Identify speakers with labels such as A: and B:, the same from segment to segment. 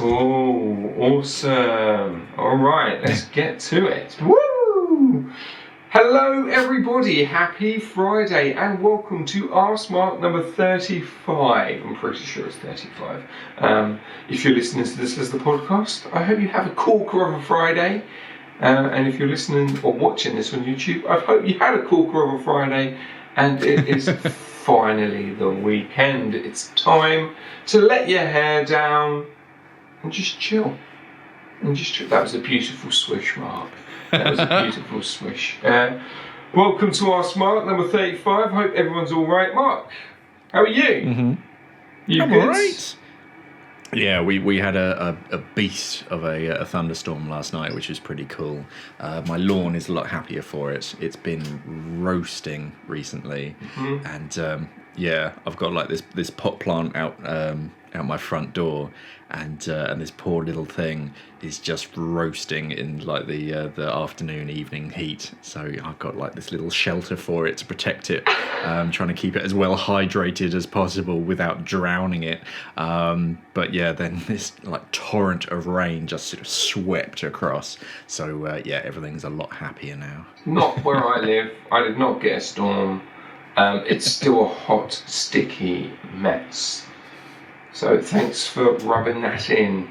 A: Cool, awesome. All right, let's get to it. Woo! Hello, everybody. Happy Friday, and welcome to askmark number 35. I'm pretty sure it's 35. If you're listening to this as the podcast, I hope you have a corker of a Friday. And if you're listening or watching this on YouTube, I hope you had a corker of a Friday, and it is finally the weekend. It's time to let your hair down and just chill. That was a beautiful swish, Mark. That was a beautiful swish. Welcome to askmark number 35. Hope everyone's all right. Mark, how are you?
B: Mm-hmm.
A: You
B: I'm
A: good?
B: all right. Yeah, we had a beast of a thunderstorm last night, which was pretty cool. My lawn is a lot happier for it. It's been roasting recently, and yeah, I've got like this pot plant out my front door, and this poor little thing is just roasting in like the afternoon, evening heat. So I've got like this little shelter for it to protect it, trying to keep it as well hydrated as possible without drowning it. But yeah, then this like torrent of rain just sort of swept across. So yeah, everything's a lot happier now.
A: Not where I live. I did not get a storm. It's still a hot, sticky mess. So thanks for rubbing that in.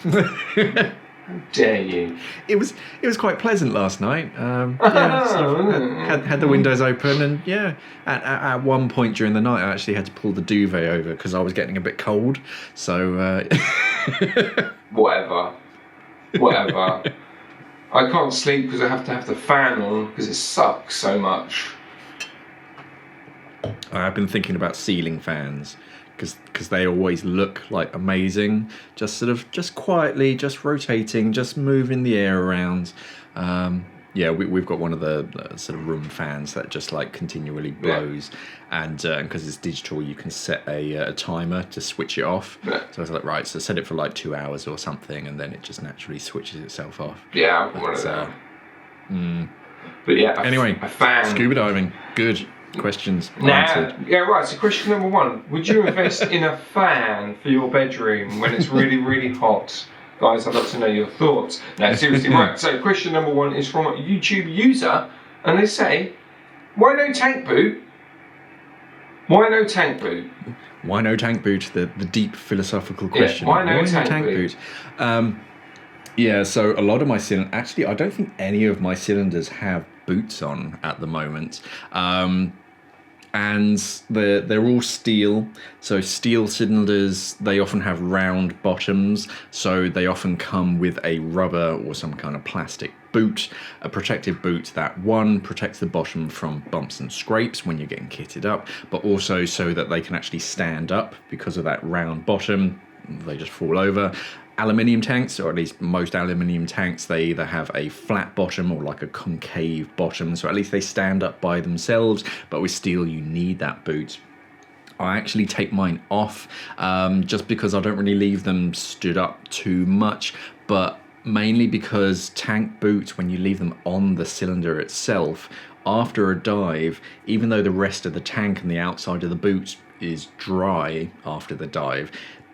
A: How dare you?
B: It was quite pleasant last night. Yeah, sort of had the windows open, and yeah, at one point during the night, I actually had to pull the duvet over because I was getting a bit cold. So
A: Whatever. I can't sleep because I have to have the fan on because it sucks so much.
B: I've been thinking about ceiling fans because they always look like amazing. Just quietly, just rotating, just moving the air around. Yeah, we've got one of the sort of room fans that just like continually blows, and because it's digital, you can set a timer to switch it off.
A: Yeah.
B: So I was like, right, so set it for like 2 hours or something, and then it just naturally switches itself off.
A: Yeah, I've got one of them. But yeah,
B: anyway,
A: a fan.
B: Scuba diving, good. Questions
A: answered. Yeah, right. So question number 1: would you invest in a fan for your bedroom when it's really, really hot? Guys, I'd like to know your thoughts. No, seriously, right. So question number 1 is from a YouTube user, and they say, "Why no tank boot? Why no tank boot?
B: Why no tank boot?" The deep philosophical question.
A: Yeah, why no tank boot?
B: Yeah, so a lot of my cylinders, actually, I don't think any of my cylinders have boots on at the moment. And they're all steel. So steel cylinders, they often have round bottoms. So they often come with a rubber or some kind of plastic boot, a protective boot that one protects the bottom from bumps and scrapes when you're getting kitted up, but also so that they can actually stand up because of that round bottom. They just fall over. Aluminium tanks, or at least most aluminium tanks, they either have a flat bottom or like a concave bottom, so at least they stand up by themselves, but with steel you need that boot. I actually take mine off just because I don't really leave them stood up too much, but mainly because tank boots, when you leave them on the cylinder itself, after a dive, even though the rest of the tank and the outside of the boot is dry after the dive,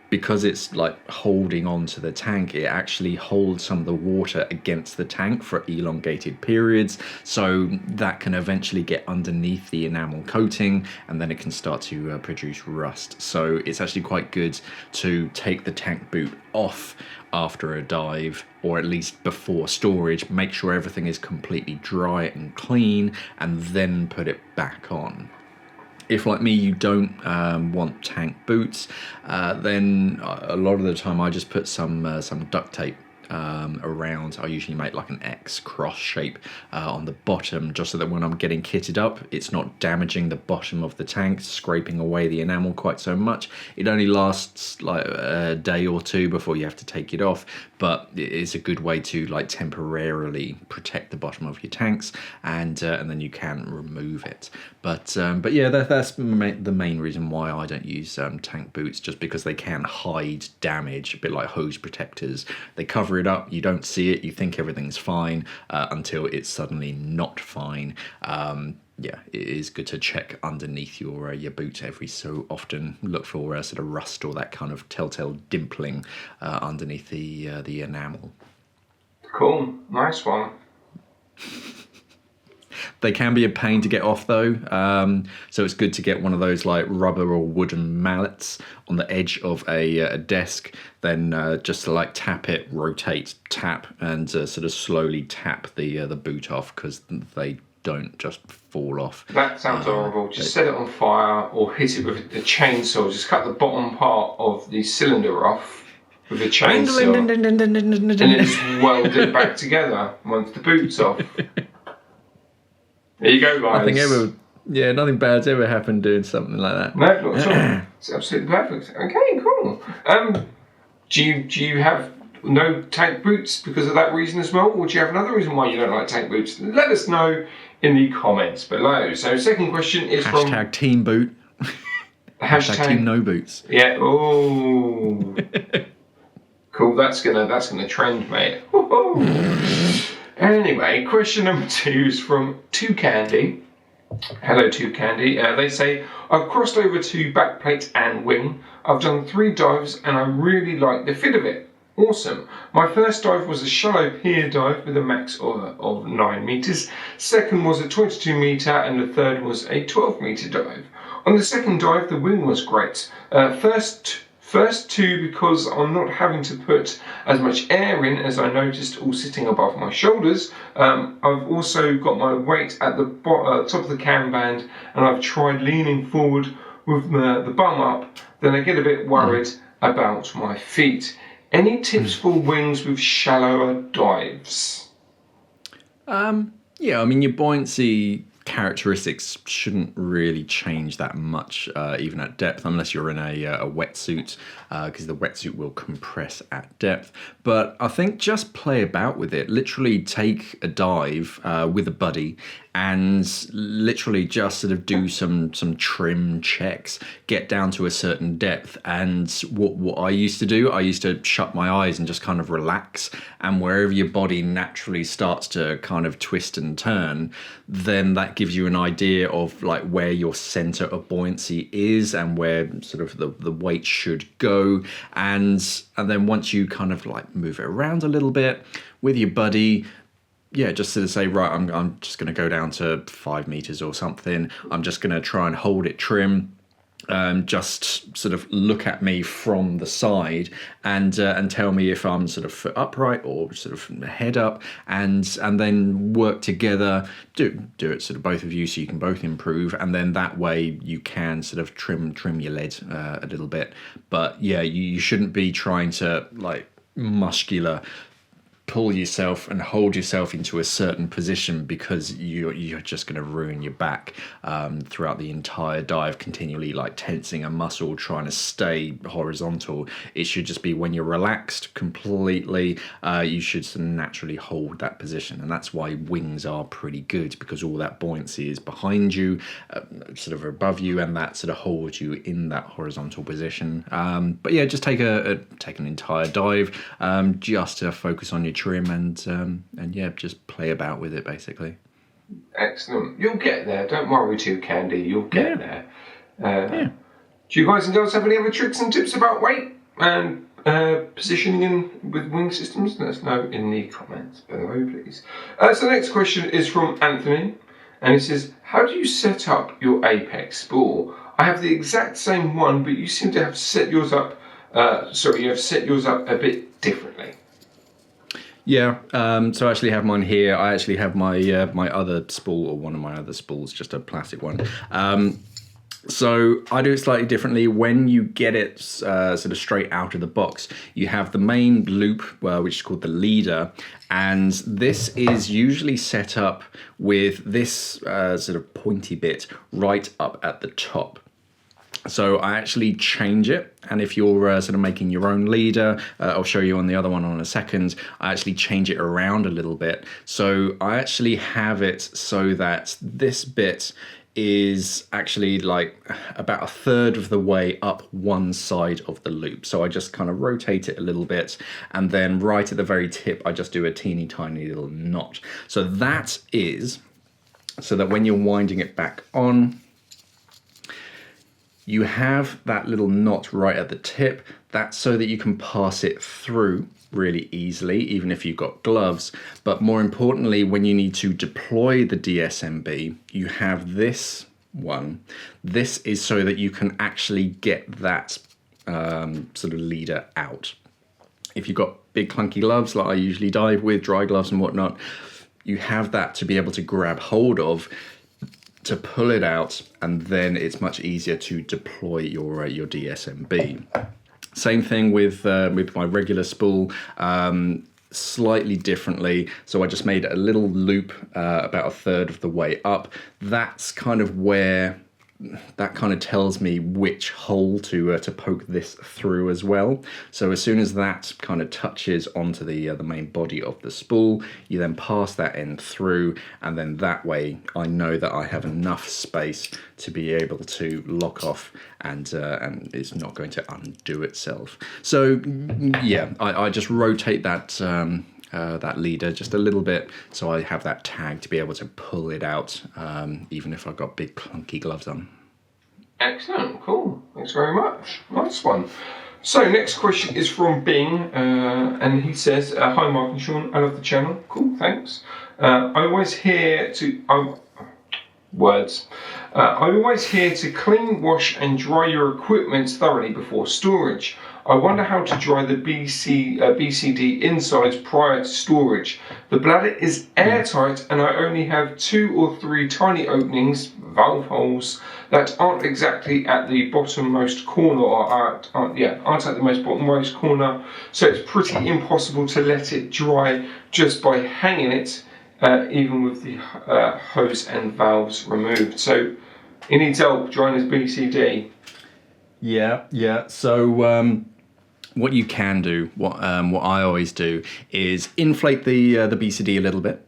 B: because it's like holding on to the tank, it actually holds some of the water against the tank for elongated periods, so that can eventually get underneath the enamel coating, and then it can start to produce rust. So it's actually quite good to take the tank boot off after a dive, or at least before storage, make sure everything is completely dry and clean, and then put it back on. If, like me, you don't want tank boots, then a lot of the time I just put some duct tape around. I usually make like an X cross shape on the bottom, just so that when I'm getting kitted up, it's not damaging the bottom of the tank, scraping away the enamel quite so much. It only lasts like a day or two before you have to take it off, but it's a good way to like temporarily protect the bottom of your tanks, and then you can remove it. But yeah, that's the main reason why I don't use tank boots, just because they can hide damage, a bit like hose protectors. They cover it up, you don't see it, you think everything's fine until it's suddenly not fine. yeah, it is good to check underneath your boot every so often. Look for sort of rust or that kind of telltale dimpling underneath the enamel.
A: Cool, nice one.
B: They can be a pain to get off though, so it's good to get one of those like rubber or wooden mallets on the edge of a desk, then just to like tap it, rotate, tap, and sort of slowly tap the boot off, because they don't just fall off.
A: That sounds horrible. Just set it on fire or hit it with a chainsaw. Just cut the bottom part of the cylinder off with a chainsaw and then just weld it back together once the boot's off. There you go, guys.
B: Nothing bad's ever happened doing something like that.
A: No, not at all. It's absolutely perfect. Okay, cool. Do you have no tank boots because of that reason as well, or do you have another reason why you don't like tank boots? Let us know in the comments below. So, second question is
B: hashtag team boot. Hashtag team no boots.
A: Yeah. Oh. Cool. That's gonna trend, mate. Anyway, question number 2 is from Two Candy. Hello, Two Candy. They say, I've crossed over to backplate and wing. I've done 3 dives and I really like the fit of it. Awesome. My first dive was a shallow pier dive with a max of 9 meters. Second was a 22 meter and the third was a 12 meter dive. On the second dive, the wing was great. First 2 because I'm not having to put as much air in as I noticed, all sitting above my shoulders. I've also got my weight at the top of the cam band, and I've tried leaning forward with the bum up. Then I get a bit worried about my feet. Any tips for wings with shallower dives?
B: Yeah, I mean, your buoyancy characteristics shouldn't really change that much, even at depth, unless you're in a wetsuit, because the wetsuit will compress at depth. But I think just play about with it. Literally take a dive with a buddy and literally just sort of do some trim checks, get down to a certain depth. And what I used to do, I used to shut my eyes and just kind of relax, and wherever your body naturally starts to kind of twist and turn, then that gives you an idea of like where your center of buoyancy is and where sort of the weight should go. And then once you kind of like move it around a little bit with your buddy, yeah, just to say, right, I'm just going to go down to 5 meters or something. I'm just going to try and hold it trim. Just sort of look at me from the side and tell me if I'm sort of foot upright or sort of head up, and then work together. Do it sort of both of you, so you can both improve, and then that way you can sort of trim your lead a little bit. But yeah, you shouldn't be trying to like muscular pull yourself and hold yourself into a certain position, because you're just going to ruin your back throughout the entire dive, continually like tensing a muscle trying to stay horizontal. It should just be when you're relaxed completely, you should sort of naturally hold that position, and that's why wings are pretty good, because all that buoyancy is behind you, sort of above you, and that sort of holds you in that horizontal position. But yeah, just take an entire dive, just to focus on your trim, and yeah, just play about with it basically.
A: Excellent. You'll get there. Don't worry, Two Candy. You'll get there. Do you guys and girls have any other tricks and tips about weight and positioning in with wing systems? Let us know in the comments below, please. So the next question is from Anthony, and he says, how do you set up your Apeks spool? I have the exact same one, but you seem to have set yours up you have set yours up a bit differently.
B: Yeah, so I actually have mine here. I actually have my my other spool, or one of my other spools, just a plastic one. So I do it slightly differently. When you get it sort of straight out of the box, you have the main loop, which is called the leader, and this is usually set up with this sort of pointy bit right up at the top. So I actually change it, and if you're sort of making your own leader, I'll show you on the other one in a second, I actually change it around a little bit. So I actually have it so that this bit is actually like about a third of the way up one side of the loop. So I just kind of rotate it a little bit, and then right at the very tip I just do a teeny tiny little knot. So that is so that when you're winding it back on, you have that little knot right at the tip. That's so that you can pass it through really easily, even if you've got gloves. But more importantly, when you need to deploy the DSMB, you have this one. This is so that you can actually get that sort of leader out. If you've got big clunky gloves like I usually dive with, dry gloves and whatnot, you have that to be able to grab hold of, to pull it out, and then it's much easier to deploy your DSMB. Same thing with my regular spool, slightly differently. So I just made a little loop about a third of the way up. That's kind of where that kind of tells me which hole to poke this through as well. So as soon as that kind of touches onto the main body of the spool, you then pass that end through, and then that way I know that I have enough space to be able to lock off, and it's not going to undo itself. So yeah, I just rotate that that leader just a little bit, so I have that tag to be able to pull it out, even if I've got big clunky gloves on.
A: Excellent, cool, thanks very much, nice one. So next question is from Bing, and he says, hi Mark and Sean, I love the channel. Cool, thanks. I always hear to clean, wash and dry your equipment thoroughly before storage. I wonder how to dry the BCD insides prior to storage. The bladder is airtight and I only have 2 or 3 tiny openings, valve holes, that aren't exactly at the bottommost corner, or aren't at the most bottommost corner, so it's pretty impossible to let it dry just by hanging it, even with the hose and valves removed. So he needs help drying his BCD.
B: Yeah. So what you can do, what I always do, is inflate the BCD a little bit,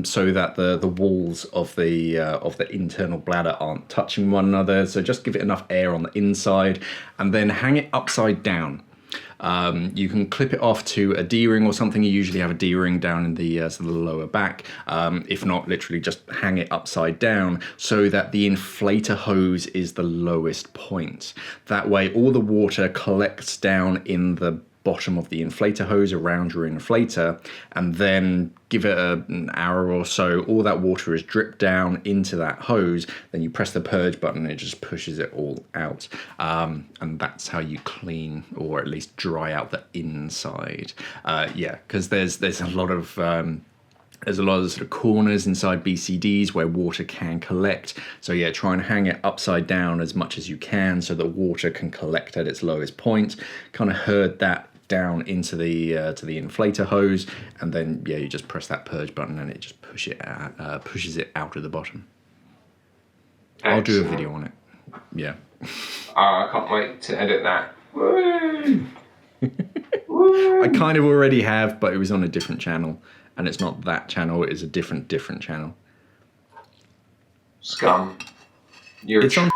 B: so that the walls of the internal bladder aren't touching one another. So just give it enough air on the inside, and then hang it upside down. You can clip it off to a D-ring or something. You usually have a D-ring down in the lower back. If not, literally just hang it upside down so that the inflator hose is the lowest point. That way all the water collects down in the bottom of the inflator hose around your inflator, and then give it an hour or so, all that water is dripped down into that hose, then you press the purge button and it just pushes it all out, and that's how you clean, or at least dry out the inside. Because there's a lot of sort of corners inside BCDs where water can collect. So yeah, try and hang it upside down as much as you can so that water can collect at its lowest point. Kind of herd that down into the inflator hose, and then you just press that purge button and it just pushes it out of the bottom. Excellent. I'll do a video on it. Yeah.
A: I can't wait to edit that. Woo!
B: I kind of already have, but it was on a different channel, and it's not that channel. It is a different channel.
A: Scum.
B: It's on.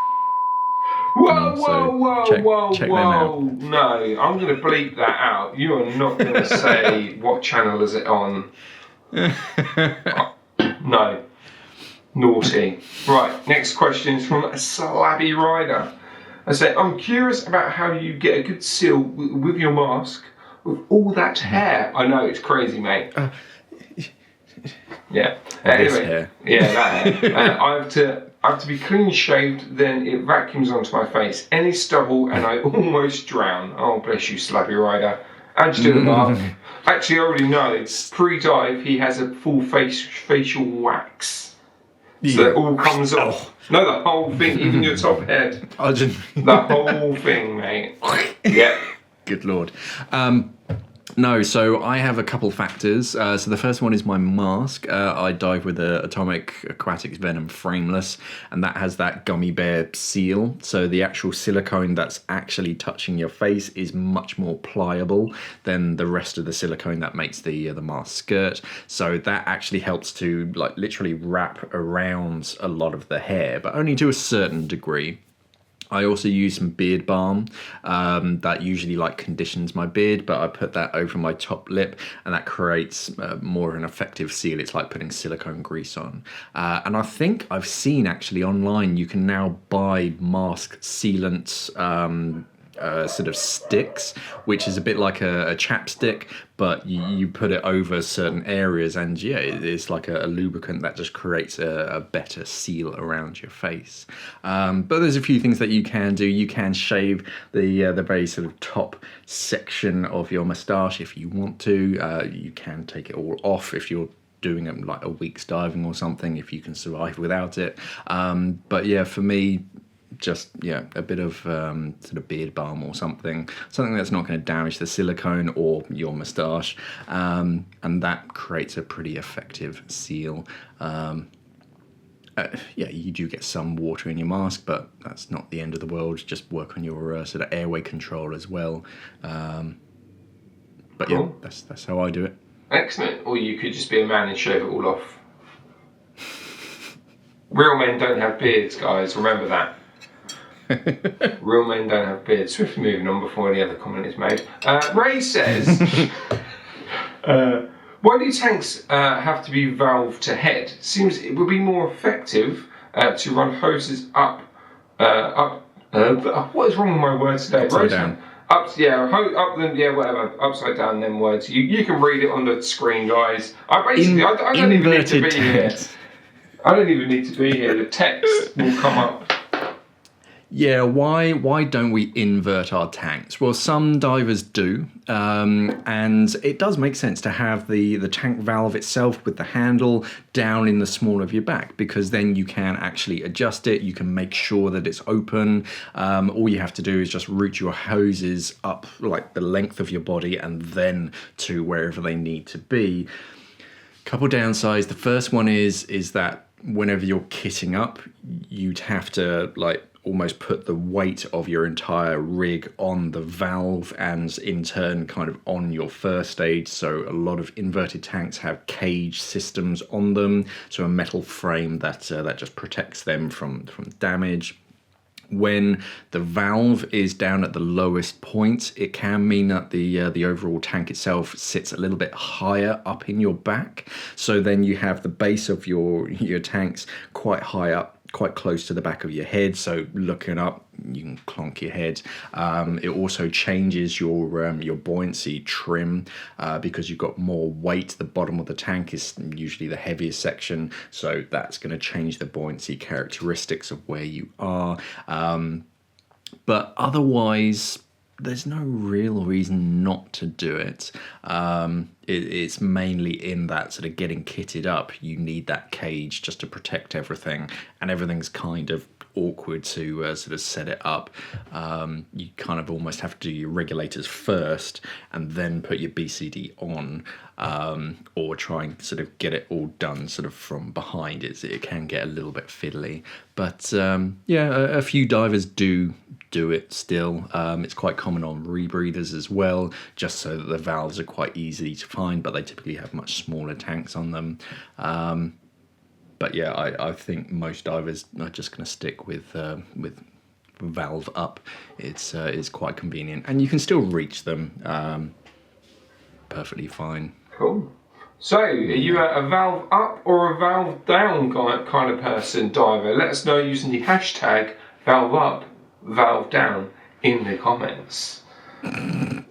A: Whoa!
B: Check them out.
A: No, I'm going to bleep that out. You are not going to say what channel is it on. No. Naughty. Right, next question is from a Slabby Rider. I say, I'm curious about how you get a good seal with your mask with all that hair. I know, it's crazy, mate. Yeah. Anyway,
B: hair.
A: Yeah, that hair. I have to be clean shaved, then it vacuums onto my face. Any stubble and I almost drown. Oh, bless you, Slabby Rider. And you do the mark. Actually, I already know, pre-dive, he has a full facial wax. So it all comes off. No, the whole thing, even your top head. The whole thing, mate. Yeah.
B: Good Lord. No, so I have a couple factors. So the first one is my mask. I dive with the Atomic Aquatics Venom Frameless, and that has that gummy bear seal. So the actual silicone that's actually touching your face is much more pliable than the rest of the silicone that makes the mask skirt. So that actually helps to literally wrap around a lot of the hair, but only to a certain degree. I also use some beard balm that usually like conditions my beard, but I put that over my top lip and that creates more of an effective seal. It's like putting silicone grease on. And I think I've seen actually online you can now buy mask sealant sort of sticks, which is a bit like a chapstick, but you put it over certain areas, and yeah, it's like a lubricant that just creates a better seal around your face. But there's a few things that you can do. You can shave the very sort of top section of your moustache if you want to. You can take it all off if you're doing like a week's diving or something, if you can survive without it. But yeah, for me, just a bit of sort of beard balm or something that's not going to damage the silicone or your moustache, and that creates a pretty effective seal. You do get some water in your mask, but that's not the end of the world. Just work on your sort of airway control as well. But cool. Yeah, that's how I do it.
A: Excellent. Or you could just be a man and shave it all off. Real men don't have beards, guys. Remember that. Real men don't have beards. Swiftly moving on before any other comment is made. Ray says, why do tanks have to be valve to head? Seems it would be more effective to run hoses up. What is wrong with my words today?
B: Upside down.
A: Up then, whatever. Upside down, them words. You can read it on the screen, guys. I don't even need to be here. I don't even need to be here. The text will come up.
B: Yeah, why don't we invert our tanks? Well, some divers do, and it does make sense to have the tank valve itself with the handle down in the small of your back, because then you can actually adjust it, you can make sure that it's open. All you have to do is just route your hoses up like the length of your body and then to wherever they need to be. Couple downsides. The first one is that whenever you're kitting up, you'd have to like almost put the weight of your entire rig on the valve and in turn kind of on your first aid. So a lot of inverted tanks have cage systems on them, so a metal frame that just protects them from damage. When the valve is down at the lowest point, it can mean that the overall tank itself sits a little bit higher up in your back. So then you have the base of your tanks quite high up, quite close to the back of your head. So looking up, you can clonk your head. It also changes your buoyancy trim because you've got more weight. The bottom of the tank is usually the heaviest section, so that's going to change the buoyancy characteristics of where you are. But otherwise, there's no real reason not to do it. It's mainly in that sort of getting kitted up. You need that cage just to protect everything, and everything's kind of awkward to sort of set it up. You kind of almost have to do your regulators first and then put your BCD on, or try and sort of get it all done sort of from behind. It can get a little bit fiddly, but a few divers do it still. It's quite common on rebreathers as well, just so that the valves are quite easy to find, but they typically have much smaller tanks on them. But yeah, I think most divers are just going to stick with valve up. It's quite convenient, and you can still reach them perfectly fine.
A: Cool. So, are you a valve up or a valve down kind of person, diver? Let us know using the hashtag valve up, valve down in the comments. There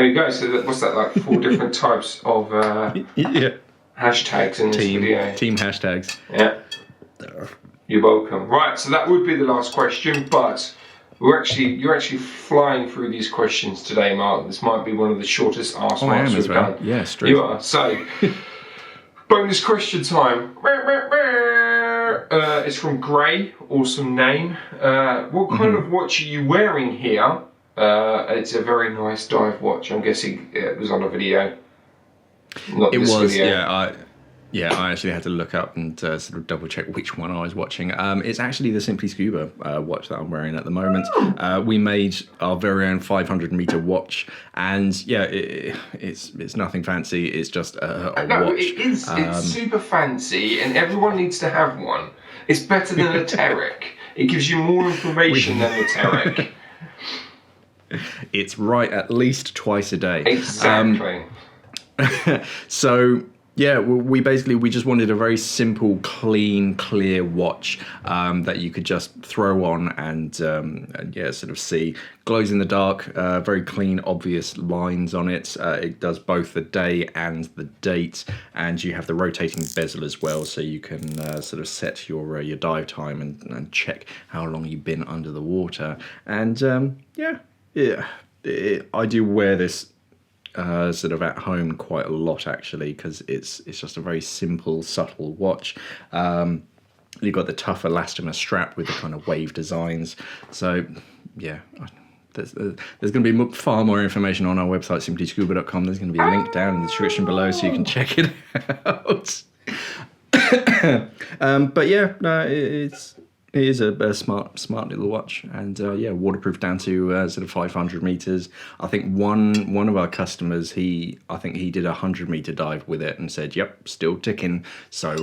A: we go. So what's that, like 4 different types of hashtags in this video?
B: Team hashtags.
A: Yeah. You're welcome. Right, so that would be the last question, but you're actually flying through these questions today, Mark. This might be one of the shortest ask marks we've done.
B: Yeah, straight.
A: You are. So, bonus question time. It's from Gray. Awesome name. What kind of watch are you wearing here? It's a very nice dive watch. I'm guessing it was on a video.
B: It was, video. Yeah, I actually had to look up and sort of double check which one I was watching. It's actually the Simply Scuba watch that I'm wearing at the moment. We made our very own 500 meter watch, and yeah, it's nothing fancy. It's just a watch.
A: It is. It's super fancy, and everyone needs to have one. It's better than a Terek. It gives you more information than the Terek.
B: It's right at least twice a day.
A: Exactly.
B: So yeah, we just wanted a very simple, clean, clear watch that you could just throw on and yeah, sort of see. Glows in the dark, very clean, obvious lines on it. It does both the day and the date, and you have the rotating bezel as well, so you can sort of set your dive time and check how long you've been under the water. And I do wear this sort of at home quite a lot, actually, because it's just a very simple, subtle watch. You've got the tough elastomer strap with the kind of wave designs. So yeah, there's going to be far more information on our website, simplyscuba.com. There's going to be a link down in the description below so you can check it out. But yeah, no, it is a smart little watch, and yeah, waterproof down to sort of 500 meters. I think one of our customers, I think he did a 100-meter dive with it and said, "Yep, still ticking." So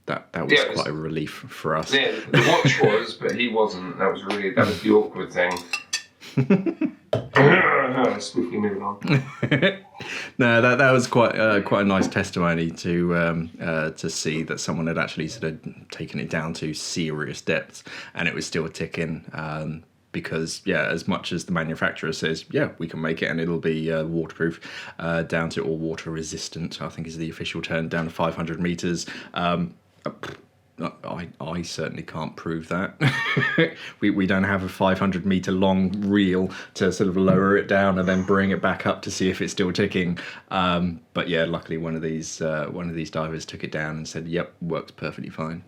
B: that was quite a relief for us.
A: Yeah, the watch was, but he wasn't. That was the awkward thing. Swiftly moving on.
B: No, that was quite a nice testimony to see that someone had actually sort of taken it down to serious depths and it was still ticking. Because yeah, as much as the manufacturer says, yeah, we can make it and it'll be waterproof, down to, or water resistant, I think is the official term, down to 500 meters. I certainly can't prove that. we don't have a 500 meter long reel to sort of lower it down and then bring it back up to see if it's still ticking. But yeah, luckily one of these divers took it down and said, "Yep, works perfectly fine."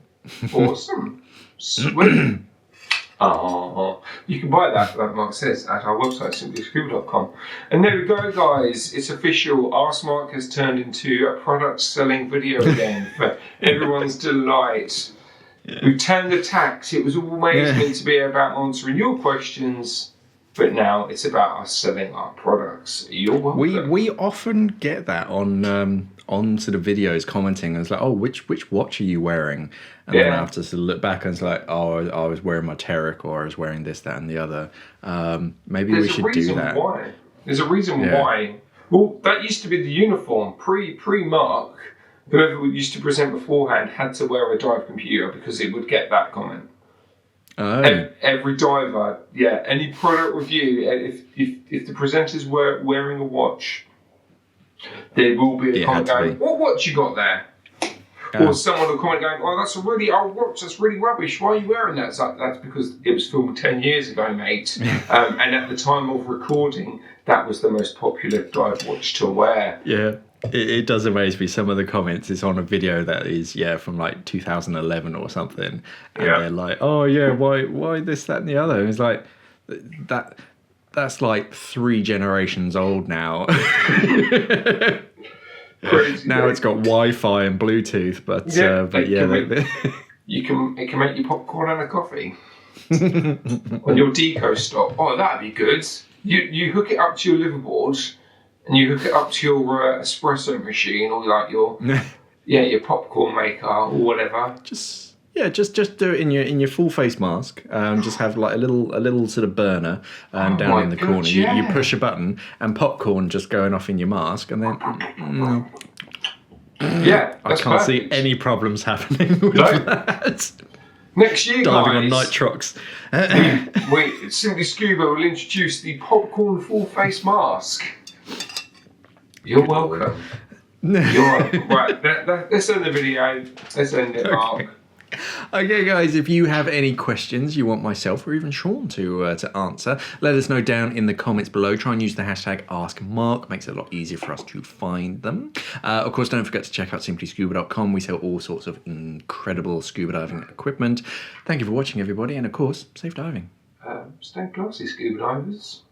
A: Awesome, sweet. You can buy that, like Mark says, at our website, simplyscuba.com. And there we go, guys. It's official. Askmark has turned into a product selling video again for everyone's delight. Yeah. We've turned the tax. It was always meant to be about answering your questions, but now it's about us selling our products. You're welcome.
B: We often get that on sort of videos commenting, and it's like, "Oh, which watch are you wearing?" And then I have to sort of look back and it's like, "Oh, I was wearing my Terek, or I was wearing this, that, and the other." Maybe we should do that.
A: There's a reason why. Well, that used to be the uniform pre-Mark. Whoever used to present beforehand had to wear a dive computer because it would get that comment.
B: Oh.
A: Every diver, any product review, if the presenter's wearing a watch, there will be a comment going, "What watch you got there?" Or someone will comment going, "Oh, that's a really old watch, that's really rubbish, why are you wearing that?" It's like, that's because it was filmed 10 years ago, mate. And at the time of recording, that was the most popular dive watch to wear.
B: Yeah. It does amaze me. Some of the comments is on a video that is from like 2011 or something, and they're like, "Oh yeah, why this, that, and the other?" And it's like that's like 3 generations old now.
A: Crazy,
B: now it's got Wi-Fi and Bluetooth, but
A: it can make you popcorn and a coffee on your deco stop. Oh, that'd be good. You hook it up to your liveaboard. And you hook it up to your espresso machine, or like your popcorn maker or whatever. Just
B: do it in your full face mask. Just have like a little sort of burner down in the corner. You push a button and popcorn just going off in your mask, and then I can't see any problems happening with that.
A: Next year,
B: diving on nitrox.
A: Simply Scuba will introduce the popcorn full face mask. You're welcome. Right, let's end the video. Let's end it, Mark.
B: Okay, guys, if you have any questions you want myself or even Sean to answer, let us know down in the comments below. Try and use the hashtag askmark. Makes it a lot easier for us to find them. Of course, don't forget to check out simplyscuba.com. We sell all sorts of incredible scuba diving equipment. Thank you for watching, everybody, and of course, safe diving.
A: Stay classy, scuba divers.